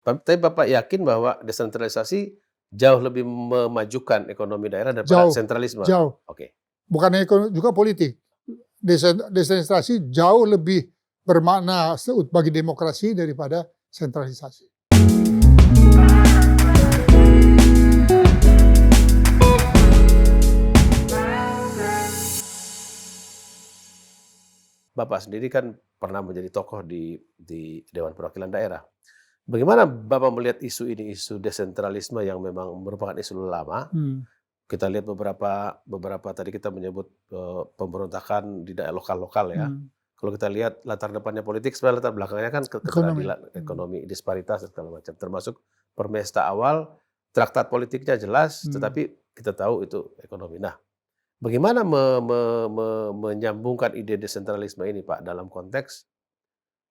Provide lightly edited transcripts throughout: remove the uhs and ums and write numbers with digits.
Tapi Bapak yakin bahwa desentralisasi jauh lebih memajukan ekonomi daerah daripada Jauh, sentralisme? jauh. Oke. Bukannya juga politik. Desentralisasi jauh lebih bermakna bagi demokrasi daripada sentralisasi. Bapak sendiri kan pernah menjadi tokoh di Dewan Perwakilan Daerah. Bagaimana Bapak melihat isu ini, isu desentralisme yang memang merupakan isu lama? Kita lihat beberapa tadi kita menyebut pemberontakan di daerah lokal-lokal ya. Kalau kita lihat latar depannya politik, sebenarnya latar belakangnya kan keteradilan ekonomi, disparitas dan segala macam. Termasuk Permesta awal, traktat politiknya jelas, tetapi kita tahu itu ekonomi. Nah, bagaimana menyambungkan ide desentralisme ini Pak dalam konteks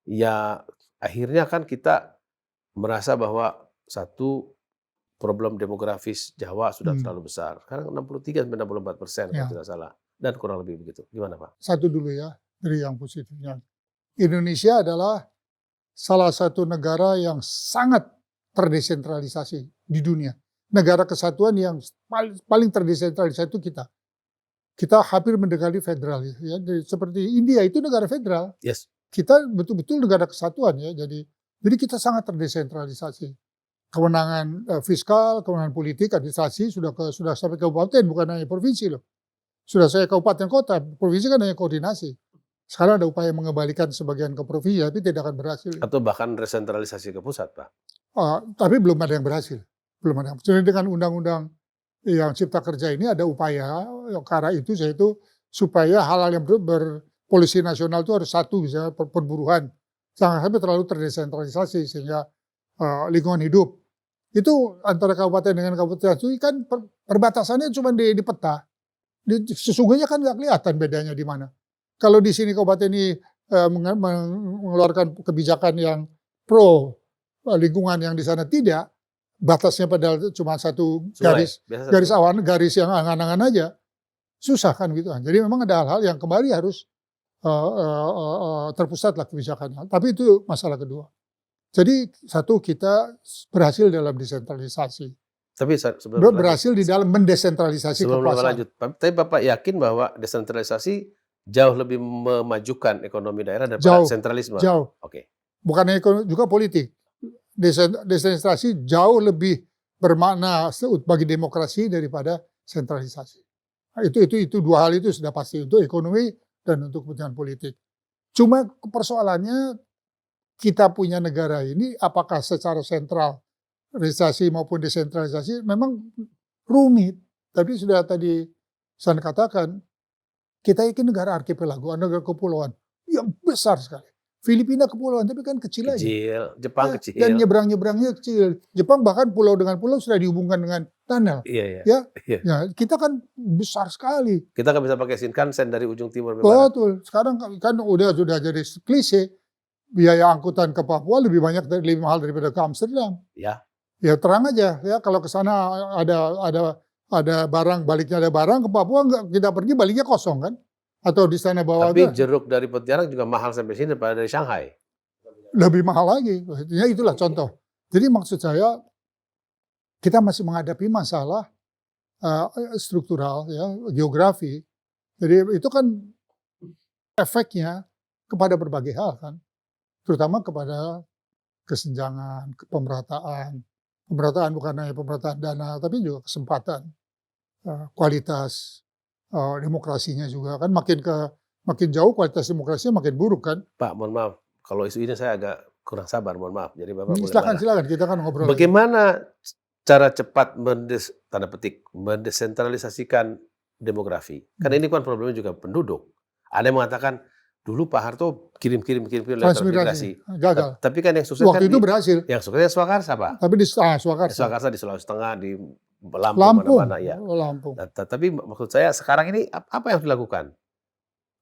ya akhirnya kan kita merasa bahwa satu problem demografis Jawa sudah terlalu besar. Sekarang 63-64% kalau tidak salah. Dan kurang lebih begitu. Gimana Pak? Satu dulu ya, dari yang positifnya. Indonesia adalah salah satu negara yang sangat terdesentralisasi di dunia. Negara kesatuan yang paling terdesentralisasi itu kita. Kita hampir mendekati federal. Ya. Seperti India itu negara federal. Yes. Kita betul-betul negara kesatuan ya. Jadi kita sangat terdesentralisasi. Kewenangan fiskal, kewenangan politik, administrasi sudah sampai kabupaten, bukan hanya provinsi loh. Sudah saya kabupaten kota, provinsi kan hanya koordinasi. Sekarang ada upaya mengembalikan sebagian ke provinsi, tapi tidak akan berhasil. Atau bahkan resentralisasi ke pusat Pak? Tapi belum ada yang berhasil. Belum ada. Jadi dengan undang-undang yang Cipta Kerja ini ada upaya ke arah itu, yaitu supaya hal-hal yang berpolisi nasional itu harus satu, misalnya perburuan. Jangan sampai terlalu terdesentralisasi sehingga lingkungan hidup. Itu antara kabupaten dengan kabupaten itu kan perbatasannya cuma di peta. Sesungguhnya kan nggak kelihatan bedanya di mana. Kalau di sini kabupaten ini mengeluarkan kebijakan yang pro lingkungan, yang di sana tidak, batasnya padahal cuma satu garis awan, garis yang angan-angan aja, susah kan gitu. Jadi memang ada hal-hal yang kembali harus terpusatlah kebijakannya. Tapi itu masalah kedua. Jadi satu, kita berhasil dalam desentralisasi. Tapi berhasil di dalam mendesentralisasi kekuasaan. Tapi Bapak yakin bahwa desentralisasi jauh lebih memajukan ekonomi daerah daripada sentralisme? Jauh. Oke. Bukannya juga politik. Desentralisasi jauh lebih bermakna bagi demokrasi daripada sentralisasi. Nah, itu dua hal itu sudah pasti, untuk ekonomi dan untuk kepentingan politik. Cuma persoalannya kita punya negara ini apakah secara sentralisasi maupun desentralisasi memang rumit. Tapi sudah tadi saya katakan, kita ini negara arkipelago, negara kepulauan yang besar sekali. Filipina kepulauan, tapi kan kecil aja. Jepang kecil. Dan nyebrang-nyebrangnya kecil. Jepang bahkan pulau dengan pulau sudah dihubungkan dengan tunnel. Iya. Ya, kita kan besar sekali. Kita kan bisa pakai Shinkansen dari ujung timur ke barat. Betul. Sekarang kan udah jadi klise. Biaya angkutan ke Papua lebih mahal daripada ke Amsterdam. Ya. Ya terang aja ya, kalau ke sana ada barang, baliknya ada barang, ke Papua kita pergi baliknya kosong kan? Atau di sana bawa. Tapi jeruk dari Pontianak juga mahal sampai sini daripada dari Shanghai. Lebih mahal lagi. Ya itulah contoh. Jadi maksud saya, kita masih menghadapi masalah struktural ya, geografi. Jadi itu kan efeknya kepada berbagai hal kan. Terutama kepada kesenjangan, pemerataan. Pemerataan bukan hanya pemerataan dana, tapi juga kesempatan, kualitas demokrasinya juga kan makin jauh kualitas demokrasinya makin buruk kan. Pak, mohon maaf, kalau isu ini saya agak kurang sabar, mohon maaf. Jadi Bapak silakan kita kan ngobrol. Bagaimana cara cepat mendesentralisasikan demografi? Karena ini kan problemnya juga penduduk. Ada yang mengatakan dulu Pak Harto kirim lewat transmigrasi. Gagal. Tapi kan yang sukses waktu itu berhasil. Yang suksesnya Swakarsa Pak. Tapi di Swakarsa di Sulawesi Tengah, di Lampung mana-mana ya. Lampung. Tapi maksud saya sekarang ini apa yang harus dilakukan?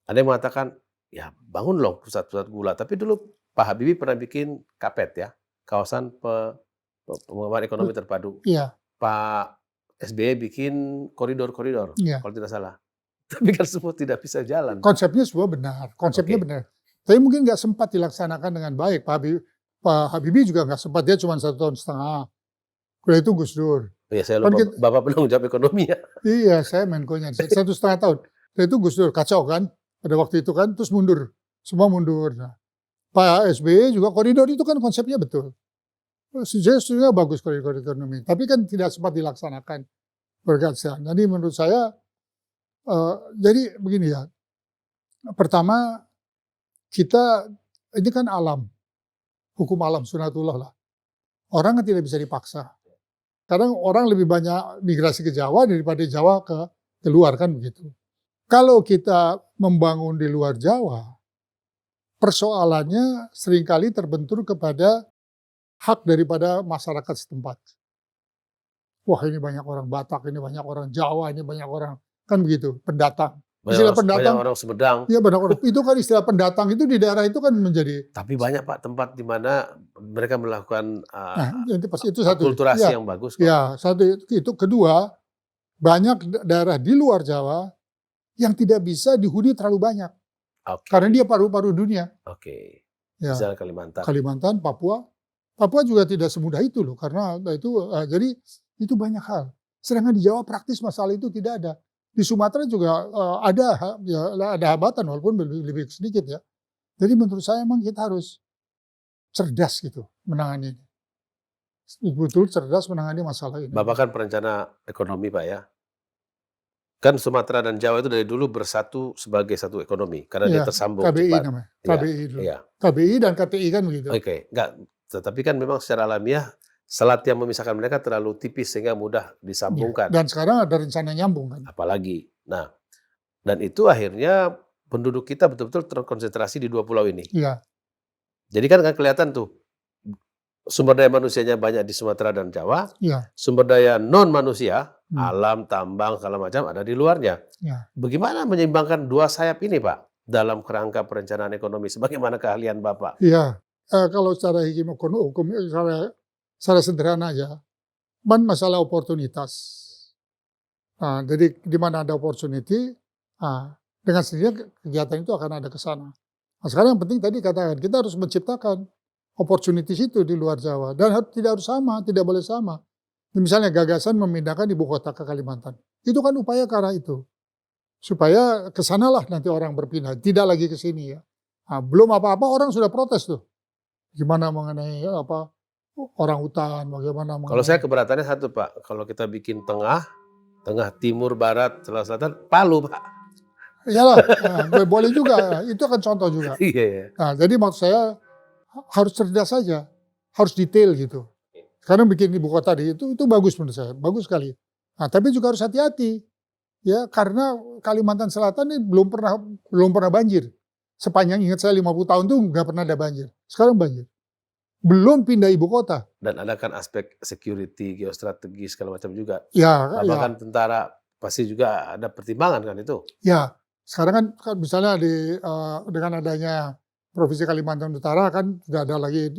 Ada yang mengatakan ya bangun loh pusat-pusat gula. Tapi dulu Pak Habibie pernah bikin KAPET ya, kawasan pengembangan ekonomi terpadu. Iya. Pak SBY bikin koridor-koridor, kalau tidak salah. Tapi kan semua tidak bisa jalan. Konsepnya semua benar, benar. Tapi mungkin nggak sempat dilaksanakan dengan baik. Pak Pak Habibie juga nggak sempat, dia cuma 1,5 tahun. Udah itu Gus Dur. Ya saya Kan lupa, kita, Bapak penanggung jawab ekonomi ya. iya saya Menkonya 1,5 tahun. Udah itu Gus Dur kacau kan pada waktu itu kan, terus mundur, semua mundur. Nah, Pak SBY juga koridor itu kan konsepnya betul. Sejujurnya bagus koridor ekonomi, tapi kan tidak sempat dilaksanakan berkaitan. Jadi menurut saya, jadi begini ya. Pertama, kita ini kan alam, hukum alam sunatullah lah. Orang kan tidak bisa dipaksa. Kadang orang lebih banyak migrasi ke Jawa daripada Jawa ke luar kan begitu. Kalau kita membangun di luar Jawa, persoalannya seringkali terbentur kepada hak daripada masyarakat setempat. Wah ini banyak orang Batak, ini banyak orang Jawa, ini banyak orang, kan begitu, pendatang. Istilah Banyak pendatang, orang Sumedang. ya banyak orang. Itu kan istilah pendatang itu di daerah itu kan menjadi. Tapi banyak Pak tempat di mana mereka melakukan Nah, itu satu. akulturasi Ya, yang bagus kok. ya satu itu. Kedua, banyak daerah di luar Jawa yang tidak bisa dihuni terlalu banyak. Oke. Karena dia paru-paru dunia. Oke. Ya. Misalnya Kalimantan. Kalimantan, Papua. Papua juga tidak semudah itu loh. Karena itu, jadi itu banyak hal. Sedangkan di Jawa praktis masalah itu tidak ada. Di Sumatera juga ada hambatan walaupun lebih sedikit ya. Jadi menurut saya memang kita harus cerdas gitu menangani ini. Betul cerdas menangani masalah ini. Bapak kan perencana ekonomi Pak ya. Kan Sumatera dan Jawa itu dari dulu bersatu sebagai satu ekonomi karena dia tersambung KBI cepat. namanya. Ya, KBI dulu. ya. KBI dan KTI kan begitu. Oke, enggak. Tetapi kan memang secara alamiah selat yang memisahkan mereka terlalu tipis sehingga mudah disambungkan. Dan sekarang ada rencana nyambung kan. Apalagi. Nah, dan itu akhirnya penduduk kita betul-betul terkonsentrasi di 2 pulau ini. Iya. Jadi kan kelihatan tuh sumber daya manusianya banyak di Sumatera dan Jawa. Iya. Sumber daya non manusia, alam, tambang, segala macam ada di luarnya. Iya. Bagaimana menyeimbangkan dua sayap ini, Pak, dalam kerangka perencanaan ekonomi? Sebagaimana keahlian Bapak? Iya. Kalau secara hukum secara sederhana aja, masalah oportunitas. Nah, jadi di mana ada opportunity, dengan sendirinya kegiatan itu akan ada ke sana. Nah, sekarang yang penting tadi katakan, kita harus menciptakan opportunities itu di luar Jawa. Dan tidak harus sama, tidak boleh sama. Misalnya gagasan memindahkan ibu kota ke Kalimantan. Itu kan upaya ke arah itu. Supaya ke sanalah nanti orang berpindah, tidak lagi ke sini ya. Nah, belum apa-apa orang sudah protes tuh. Gimana mengenai orang hutan, bagaimana mengenai. Kalau saya keberatannya satu, Pak. Kalau kita bikin tengah, timur, barat, selatan, Palu, Pak. Iyalah, boleh juga. Itu kan contoh juga. Iya. Nah, jadi maksud saya harus cerdas saja, harus detail gitu. Karena bikin ibu kota itu bagus menurut saya, bagus sekali. Nah, tapi juga harus hati-hati, ya karena Kalimantan Selatan ini belum pernah banjir. Sepanjang ingat saya 50 tahun tuh nggak pernah ada banjir. Sekarang banjir. Belum pindah ibu kota. Dan ada kan aspek security, geostrategis segala macam juga. Ya, bahkan tentara pasti juga ada pertimbangan kan itu. Ya, sekarang kan misalnya dengan adanya Provinsi Kalimantan Utara kan sudah ada lagi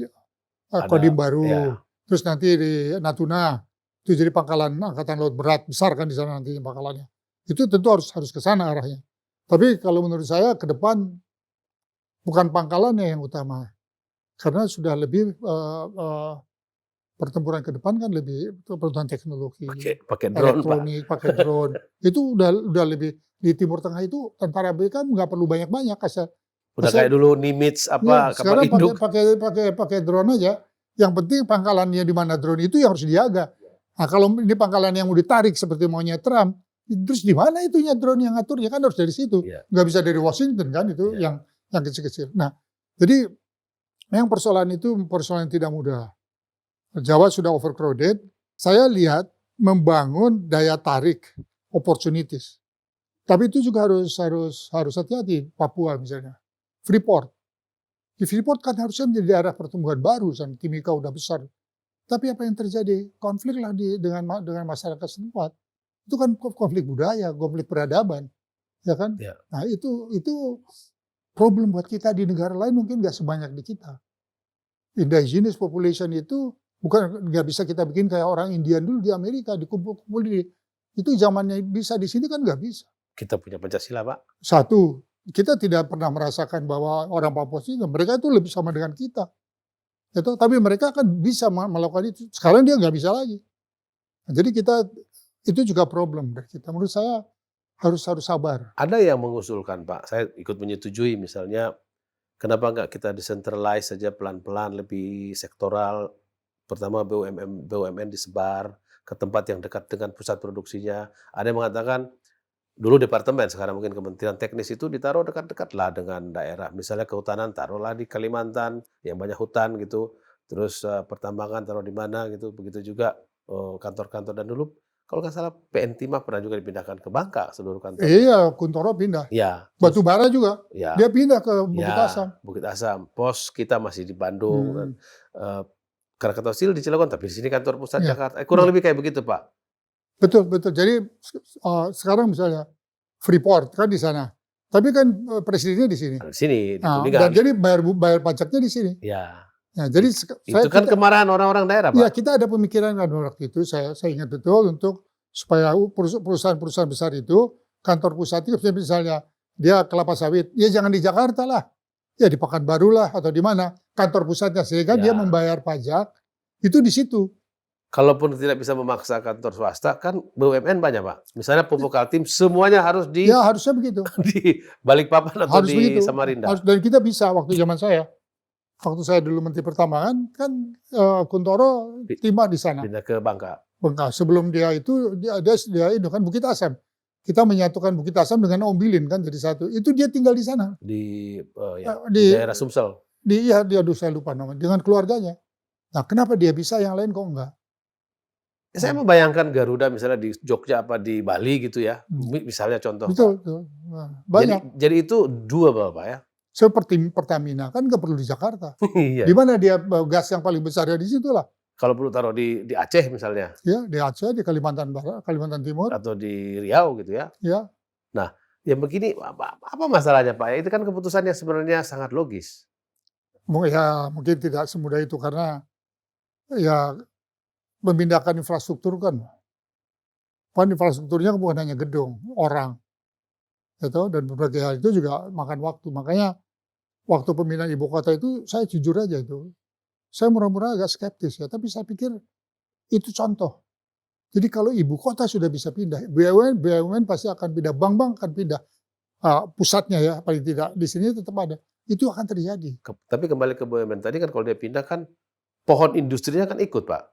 Kodim baru. Ya. Terus nanti di Natuna itu jadi pangkalan angkatan laut berat besar kan di sana nanti pangkalannya. Itu tentu harus ke sana arahnya. Tapi kalau menurut saya ke depan bukan pangkalannya yang utama. Karena sudah lebih pertempuran ke depan kan lebih pertempuran teknologi. Pakai drone, elektronik, pakai drone. Itu udah lebih di Timur Tengah itu tentara Amerika nggak perlu banyak-banyak udah kayak dulu Nimitz kapal induk. Pakai drone aja. Yang penting pangkalannya di mana drone itu yang harus dijaga. Nah, kalau ini pangkalan yang mau ditarik seperti maunya Trump, terus di mana itunya drone yang ngatur? Ya kan harus dari situ. Nggak bisa dari Washington kan itu yang kecil-kecil. Nah, jadi memang persoalan itu persoalan yang tidak mudah. Jawa sudah overcrowded. Saya lihat membangun daya tarik opportunities. Tapi itu juga harus hati-hati. Papua misalnya, Freeport. Di Freeport kan harusnya menjadi daerah pertumbuhan baru, Timika udah besar. Tapi apa yang terjadi? Konflik lah dengan masyarakat setempat. Itu kan konflik budaya, konflik peradaban, ya kan? Ya. Nah itu problem buat kita di negara lain mungkin nggak sebanyak di kita. Indigenous population itu bukan nggak bisa kita bikin kayak orang Indian dulu di Amerika dikumpul-kumpul itu zamannya bisa di sini kan nggak bisa. Kita punya Pancasila, Pak. Satu. Kita tidak pernah merasakan bahwa orang Papua itu mereka itu lebih sama dengan kita. Tapi mereka kan bisa melakukan itu. Sekarang dia nggak bisa lagi. Nah, jadi itu juga problem dari kita. Menurut saya harus sabar. Ada yang mengusulkan Pak, saya ikut menyetujui misalnya, kenapa nggak kita decentralize saja pelan-pelan, lebih sektoral. Pertama BUMN disebar ke tempat yang dekat dengan pusat produksinya. Ada yang mengatakan, dulu departemen, sekarang mungkin kementerian teknis itu ditaruh dekat-dekatlah dengan daerah. Misalnya kehutanan taruhlah di Kalimantan, yang banyak hutan gitu. Terus pertambangan taruh di mana gitu. Begitu juga kantor-kantor, dan dulu kalau nggak salah PN Timah pernah juga dipindahkan ke Bangka seluruh kantor. Iya, Kuntoro pindah. Iya. Batu bara juga. Ya, Dia pindah ke Bukit ya, Asam. Bukit Asam. Pos kita masih di Bandung dan Krakatau Steel di Cilegon, tapi di sini kantor pusat Ya, Jakarta. Kurang lebih kayak begitu, Pak. Betul. Jadi sekarang misalnya Freeport kan di sana. Tapi kan presidennya di sini. Di sini, di Nah, Kuningan. dan jadi bayar pajaknya di sini. Ya. Nah, jadi Itu kan kemarahan orang-orang daerah, Pak. Ya, kita ada pemikiran kan waktu itu, saya ingat betul, untuk supaya perusahaan-perusahaan besar itu, kantor pusat itu misalnya dia kelapa sawit, ya jangan di Jakarta lah. Ya di Pekanbaru lah atau di mana kantor pusatnya, sehingga dia membayar pajak itu di situ. Kalaupun tidak bisa memaksa kantor swasta, kan BUMN banyak, Pak. Misalnya Pupuk Kaltim semuanya harus Ya harusnya begitu. di Balikpapan atau Harus di begitu. Samarinda. Dan kita bisa waktu zaman saya. Waktu saya dulu Menteri Pertambangan kan Kuntoro timah di sana. Pindah ke Bangka. Bangka. Sebelum dia itu dia itu kan Bukit Asam. Kita menyatukan Bukit Asam dengan Ombilin kan jadi satu. Itu dia tinggal di sana. Di Di daerah Sumsel. Dia saya lupa namanya, dengan keluarganya. Nah, kenapa dia bisa, yang lain kok enggak? Saya membayangkan Garuda misalnya di Jogja apa di Bali gitu ya. Misalnya contoh. Betul. Nah, banyak. Jadi itu doable, Pak ya. Seperti Pertamina kan nggak perlu di Jakarta. Iya. Di mana dia gas yang paling besar ya di situ lah. Kalau perlu taruh di Aceh misalnya. Ya, di Aceh, di Kalimantan Barat, Kalimantan Timur. Atau di Riau gitu ya. Ya. Nah, yang begini apa masalahnya, Pak? Itu kan keputusan yang sebenarnya sangat logis. Ya, mungkin tidak semudah itu karena ya memindahkan infrastruktur kan infrastrukturnya bukan hanya gedung, orang. Gitu, dan berbagai hal itu juga makan waktu. Makanya waktu pemindahan ibu kota itu saya jujur aja itu. Saya murah-murah agak skeptis ya, tapi saya pikir itu contoh. Jadi kalau ibu kota sudah bisa pindah, BUMN pasti akan pindah, bank-bank akan pindah. Pusatnya ya, paling tidak di sini tetap ada. Itu akan terjadi. Tapi kembali ke BUMN tadi kan, kalau dia pindah kan pohon industrinya kan ikut, Pak.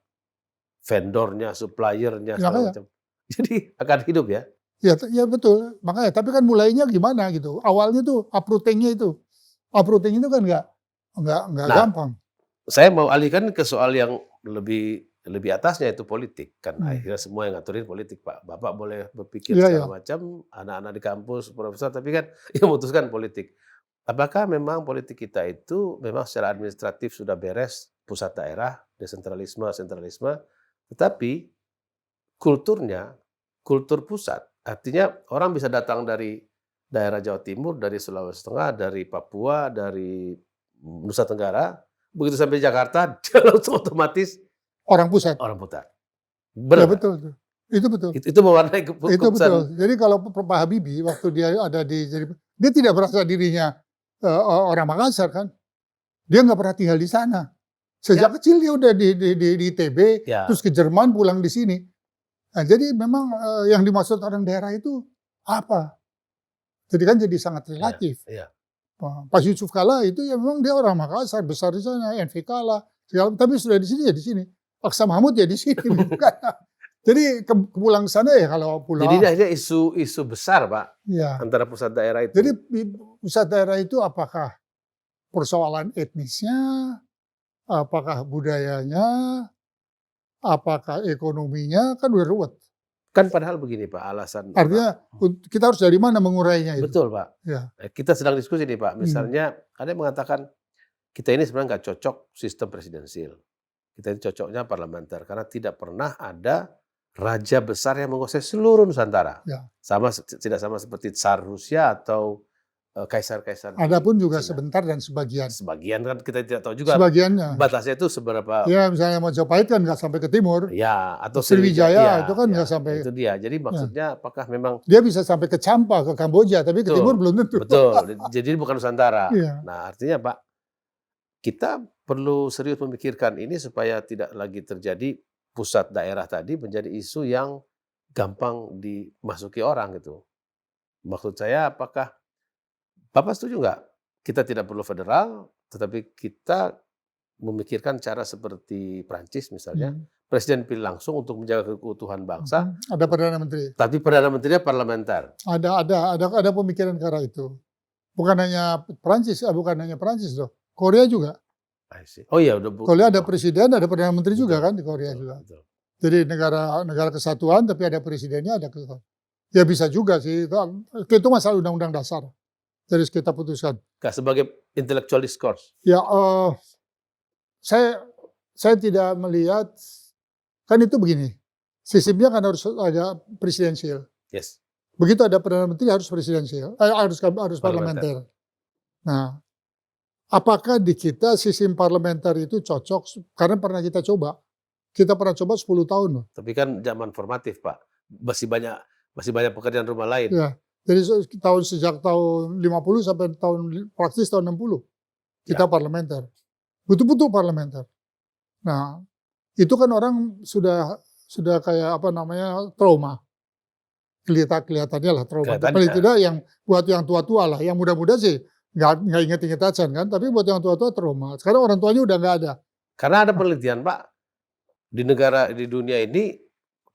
Vendornya, suppliernya, segala macam. Jadi akan hidup ya. Ya betul. Makanya, tapi kan mulainya gimana gitu. Awalnya tuh uprooting itu kan nggak gampang. Saya mau alihkan ke soal yang lebih atasnya, itu politik kan. Akhirnya semua yang ngaturin politik, Pak. Bapak boleh berpikir segala macam, anak-anak di kampus, profesor, tapi kan yang memutuskan politik. Apakah memang politik kita itu memang secara administratif sudah beres, pusat daerah, desentralisme, sentralisme, tetapi kulturnya, kultur pusat, artinya orang bisa datang dari daerah Jawa Timur, dari Sulawesi Tengah, dari Papua, dari Nusa Tenggara, begitu sampai Jakarta, dia langsung otomatis orang pusat. Benar. Ya, betul. Itu betul. Itu mewarnai keputusan. Itu betul. Jadi kalau Pak Habibie waktu dia ada dia tidak merasa dirinya orang Makassar kan. Dia nggak pernah tinggal di sana. Sejak kecil dia udah di ITB, terus ke Jerman, pulang di sini. Nah, jadi memang yang dimaksud orang daerah itu apa? Jadi kan jadi sangat relatif. Pak Yusuf Kalla itu ya memang dia orang Makassar, besar di sana, NVK lah. Tapi sudah di sini ya di sini. Aksa Mahmud ya di sini. Jadi pulang sana ya kalau pulang. Jadi akhirnya isu besar, Pak, antara pusat daerah itu. Jadi pusat daerah itu apakah persoalan etnisnya, apakah budayanya, apakah ekonominya, kan udah ruwet. Kan padahal begini, Pak, alasan. Artinya kita harus dari mana mengurainya itu. Betul, Pak. Ya. Kita sedang diskusi nih, Pak. Misalnya ada yang mengatakan kita ini sebenarnya nggak cocok sistem presidensil. Kita ini cocoknya parlementer karena tidak pernah ada raja besar yang menguasai seluruh Nusantara. Ya. Tidak sama seperti Tsar Rusia atau kaisar-kaisar. Adapun juga Cina. Sebentar dan sebagian. Sebagian kan kita tidak tahu juga. Sebagiannya. Batasnya itu seberapa. Ya, misalnya Majapahit kan nggak sampai ke timur. Ya, atau Sriwijaya itu kan nggak sampai. Itu dia. Jadi maksudnya apakah memang dia bisa sampai ke Champa, ke Kamboja, tapi ke timur belum tentu. Betul. Jadi bukan Nusantara. Ya. Nah, artinya, Pak, kita perlu serius memikirkan ini supaya tidak lagi terjadi pusat daerah tadi menjadi isu yang gampang dimasuki orang gitu. Maksud saya apakah Bapak setuju nggak? Kita tidak perlu federal, tetapi kita memikirkan cara seperti Prancis misalnya, Hmm. presiden pilih langsung untuk menjaga keutuhan bangsa, Ada Perdana Menteri. tapi Perdana Menterinya parlementer. Ada pemikiran ke arah itu. Bukan hanya Prancis loh. Korea juga. I see. Oh iya, udah Korea ada presiden, ada Perdana Menteri juga kan di Korea betul, juga. betul. Jadi negara kesatuan tapi ada presidennya, ada kesatuan. Ya bisa juga sih, itu masalah undang-undang dasar. Jadi kita putuskan. Nggak, sebagai intellectual discourse. Ya, saya tidak melihat, kan itu begini, sistemnya kan harus ada presidensial. Yes. Begitu ada Perdana Menteri harus presidensial, harus Parlementer. parlementer. Nah, apakah di kita sistem parlementer itu cocok? Karena pernah kita coba 10 tahun loh. Tapi kan zaman formatif, Pak. Masih banyak pekerjaan rumah lain. Ya, jadi sejak tahun 50 sampai praktis tahun 60 kita parlementer. Betul-betul parlementer. Nah, itu kan orang sudah kayak trauma. Kelihatannya lah trauma. Paling tidak yang buat yang tua-tua lah, yang muda-muda sih nggak inget-inget aja kan, tapi buat yang tua-tua trauma. Sekarang orang tuanya udah nggak ada. Karena ada penelitian, Pak, di dunia ini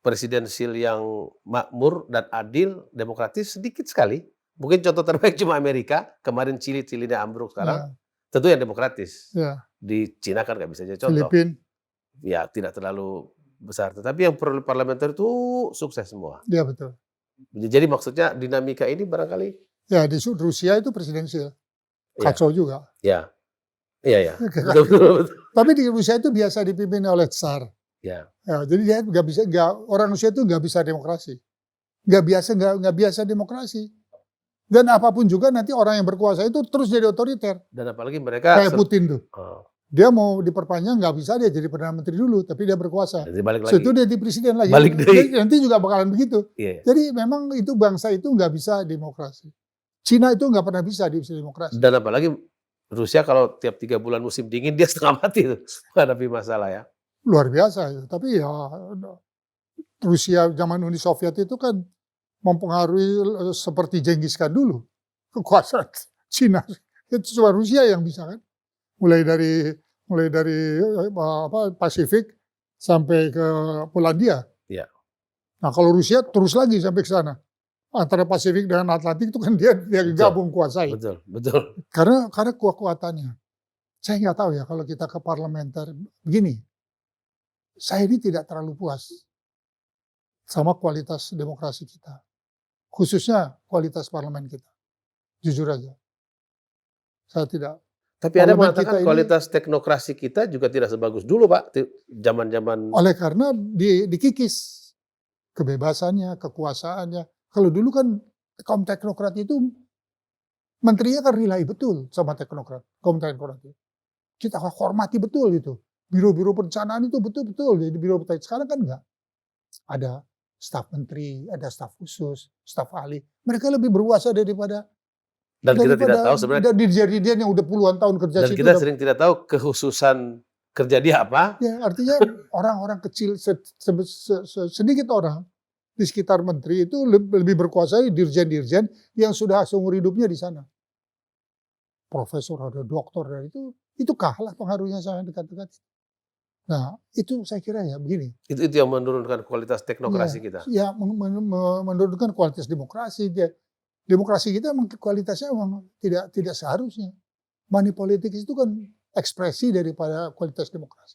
presidensil yang makmur dan adil, demokratis sedikit sekali. Mungkin contoh terbaik cuma Amerika, kemarin Chile-nya ambruk sekarang. Tentu yang demokratis. Ya. Di Cina kan nggak bisa jadi contoh. Filipina. Ya tidak terlalu besar. Tetapi yang parlementer itu sukses semua. Ya betul. Jadi maksudnya dinamika ini barangkali. Ya di Rusia itu presidensial. Kacau juga. Ya. Iya. Betul. Tapi di Rusia itu biasa dipimpin oleh tsar. Ya. Jadi dia orang Rusia itu nggak bisa demokrasi. Nggak biasa demokrasi. Dan apapun juga nanti orang yang berkuasa itu terus jadi otoriter. Dan apalagi mereka kayak Putin tuh. Dia mau diperpanjang nggak bisa, dia jadi Perdana Menteri dulu, tapi dia berkuasa. Setelah dia jadi presiden lagi. Nanti juga bakalan begitu. Iya. Jadi memang itu bangsa itu nggak bisa demokrasi. Cina itu nggak pernah bisa demokrasi. Dan apalagi Rusia kalau tiap 3 bulan musim dingin dia setengah mati tuh menghadapi masalah ya. Luar biasa itu. Tapi ya Rusia zaman Uni Soviet itu kan mempengaruhi seperti Genghis Khan dulu. Kekuasaan Cina. Itu cuma Rusia yang bisa kan. Mulai dari Pasifik sampai ke Polandia. Ya. Nah kalau Rusia terus lagi sampai ke sana. Antara Pasifik dengan Atlantik itu kan dia gabung kuasai. Betul. Karena kekuatannya. Saya nggak tahu ya kalau kita ke parlementer begini. Saya ini tidak terlalu puas sama kualitas demokrasi kita. Khususnya kualitas parlemen kita. Jujur aja. Saya tidak. Tapi Anda mengatakan kualitas teknokrasi kita juga tidak sebagus dulu, Pak. Zaman-zaman. Oleh karena dikikis kebebasannya, kekuasaannya. Kalau dulu kan kaum teknokrat itu menterinya kan relay betul sama teknokrat, kaum teknokrat itu. Kita hormati betul itu. Biro-biro perencanaan itu betul-betul. Jadi biro perencanaan sekarang kan enggak. Ada staf menteri, ada staf khusus, staf ahli. Mereka lebih berkuasa daripada. Dan kita tidak tahu sebenarnya. Dirjen yang udah puluhan tahun kerja dan situ. Dan kita sering tidak tahu kekhususan kerja dia apa. Ya, artinya orang-orang kecil, sedikit orang di sekitar menteri itu lebih berkuasa dirjen-dirjen yang sudah seumur hidupnya di sana. Profesor, ada doktor, dan itu kalah pengaruhnya sama dekat-dekat. Nah, itu saya kira ya begini. Itu yang menurunkan kualitas teknokrasi kita. Ya, menurunkan kualitas demokrasi. Demokrasi kita kualitasnya memang tidak seharusnya. Money politics itu kan ekspresi daripada kualitas demokrasi.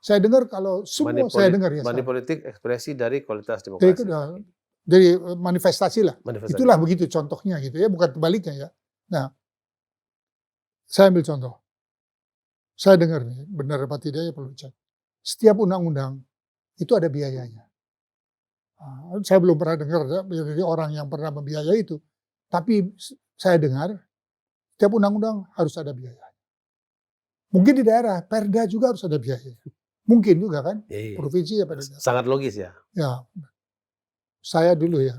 Saya dengar kalau semua saya dengar ya. Money politik ekspresi dari kualitas demokrasi. Dari manifestasi lah. Itulah begitu contohnya gitu ya, bukan kebaliknya ya. Nah, saya ambil contoh. Saya dengar nih, benar apa tidak ya perlu cek. Setiap undang-undang itu ada biayanya. Saya belum pernah dengar dari orang yang pernah membiayai itu. Tapi saya dengar setiap undang-undang harus ada biaya. Mungkin di daerah, perda juga harus ada biaya. Mungkin juga kan, provinsi ya perda. Sangat logis ya. Ya, saya dulu ya,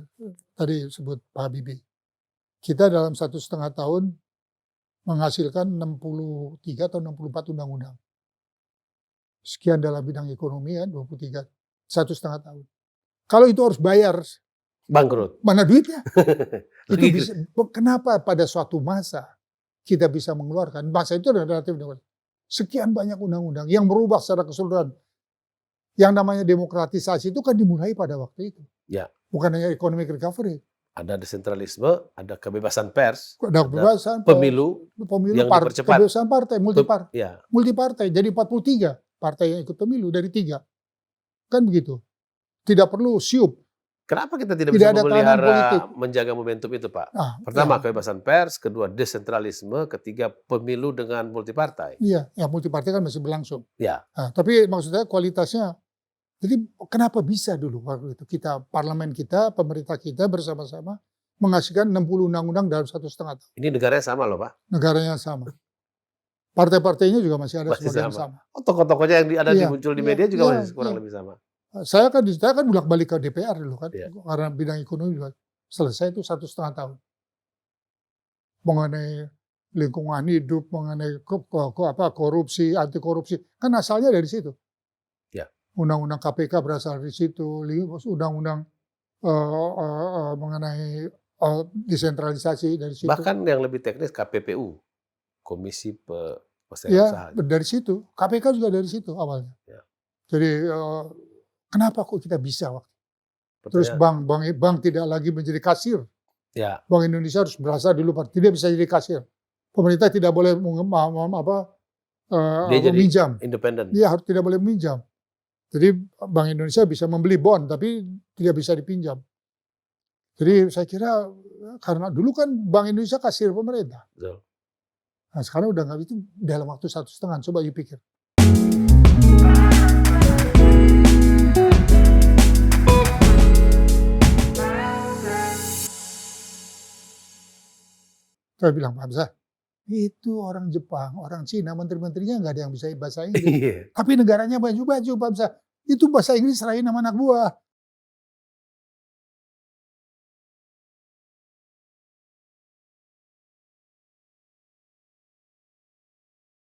tadi sebut Pak Habibie. Kita dalam 1,5 tahun menghasilkan 63 atau 64 undang-undang. sekian dalam bidang ekonomi ya, 23, 1,5 tahun. Kalau itu harus bayar, Bangkrut. mana duitnya? Itu Gitu. bisa, kenapa pada suatu masa kita bisa mengeluarkan, masa itu adalah relatif sekian banyak undang-undang yang merubah secara keseluruhan. Yang namanya demokratisasi itu kan dimulai pada waktu itu. Ya. Bukan hanya economic recovery. Ada desentralisme, ada kebebasan pers, Ada kebebasan pemilu yang dipercepat. kebebasan partai, multipartai. Ya. Multipartai, jadi 43 partai yang ikut pemilu dari 3. Kan begitu. Tidak perlu siup. Kenapa kita tidak Tidak bisa ada tekanan memelihara, politik. menjaga momentum itu, Pak? Nah, Pertama, ya, kebebasan pers, kedua, desentralisme, ketiga, pemilu dengan multipartai. iya, ya multipartai kan masih berlangsung. Ya. Nah, tapi maksudnya kualitasnya, jadi kenapa bisa dulu waktu itu kita, parlemen kita, pemerintah kita bersama-sama menghasilkan 60 undang-undang dalam 1,5 tahun. Ini negaranya sama loh, Pak. Negaranya sama. Partai-partainya juga masih ada Masih sebagian sama. sama. Oh, tokoh-tokohnya yang ada Iya, muncul di iya, media juga iya, masih kurang iya. lebih sama. Saya kan bolak-balik ke DPR dulu kan, Iya. karena bidang ekonomi juga. Selesai itu 1,5 tahun. Mengenai lingkungan hidup, mengenai korupsi, anti korupsi, kan asalnya dari situ. Ya. Undang-undang KPK berasal dari situ, undang-undang mengenai desentralisasi dari situ. Bahkan yang lebih teknis KPPU, Komisi Persaingan Ya, Usaha. dari situ. KPK juga dari situ awalnya. Ya. Jadi kenapa kok kita bisa? Terus Pertanyaan, bank tidak lagi menjadi kasir. ya, Bank Indonesia harus berasal dulu, tidak bisa jadi kasir. Pemerintah tidak boleh dia jadi meminjam. independen. Dia harus tidak boleh meminjam. Jadi Bank Indonesia bisa membeli bond, tapi tidak bisa dipinjam. Jadi saya kira karena dulu kan Bank Indonesia kasir pemerintah. Betul. Nah sekarang udah nggak, itu dalam waktu 1,5. Coba you pikir. Saya bilang, Pak Hamzah, itu orang Jepang, orang Cina, menteri-menterinya nggak ada yang bisa bahasa Inggris. Iya. Tapi negaranya baju-baju, Pak Hamzah. Itu bahasa Inggris serahin sama anak buah.